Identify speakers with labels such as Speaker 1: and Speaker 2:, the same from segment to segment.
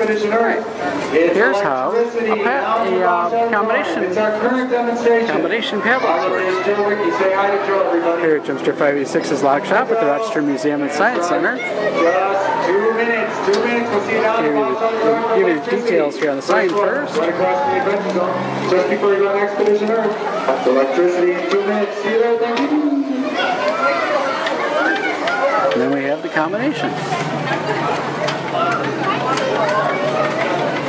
Speaker 1: Expedition Earth.
Speaker 2: Here's how a combination padlock works. Here at Rochester 586's Lock Shop at the Rochester Museum and Science Center.
Speaker 1: Just 2 minutes. 2 minutes. We'll see you down
Speaker 2: We'll give you the details here on the sign first.
Speaker 1: Right across the Adventure Zone. Just before you go on Expedition Earth. That's electricity in 2 minutes. See you there. Thank you.
Speaker 2: And then we have the combination.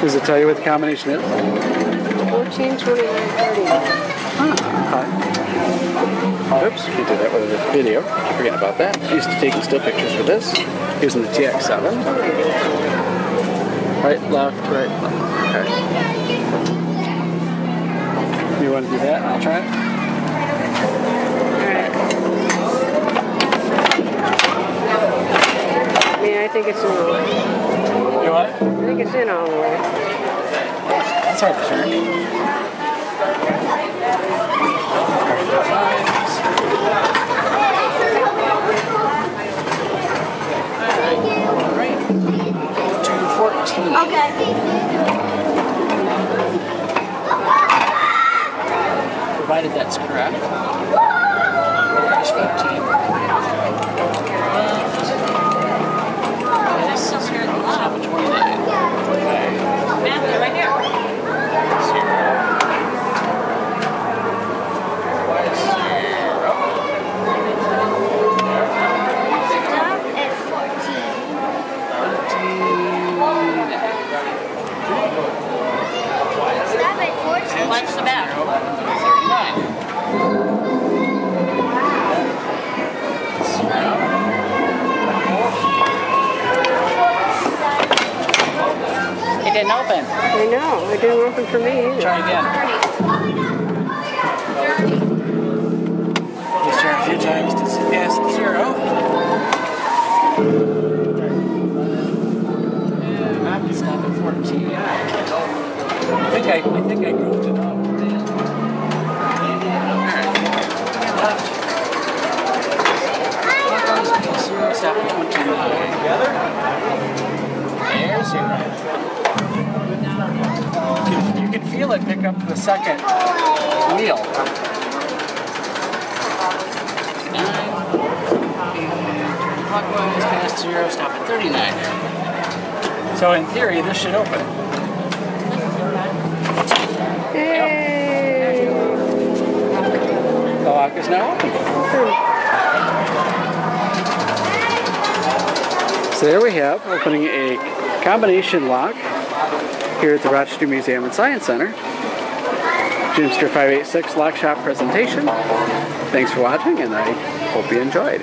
Speaker 2: Does it tell you what the combination is?
Speaker 3: 14, 29, 30.
Speaker 2: Hi. Oops, we did that with a video. Forget about that. I used to taking still pictures for this. Using the TX7. Right, left, right, left. Okay. You want to do that? I'll try it.
Speaker 3: Yeah, I think it's in all the way.
Speaker 2: You what?
Speaker 3: I think it's in all the way.
Speaker 2: That's hard to turn. Alright. 214.
Speaker 4: Okay.
Speaker 2: Provided that's correct. There's 15. Top of 29. Okay.
Speaker 4: Right here.
Speaker 2: 0.
Speaker 4: Stop at 14. Stop at 14. Watch the back.
Speaker 2: 39. It didn't open.
Speaker 3: I know. It didn't open for me either.
Speaker 2: Try again. Just try a few times to see past the 0. Stop at 14. I think I grouped it up. Alright. Stop at 29. Together? There's 0. You can feel it pick up the second wheel. 9. And clockwise past 0, stop at 39. So in theory, this should open.
Speaker 3: Yay!
Speaker 2: The lock is now open. So there we have, opening a combination lock here at the Rochester Museum and Science Center. Rochester 586 Lock Shop presentation. Thanks for watching, and I hope you enjoyed.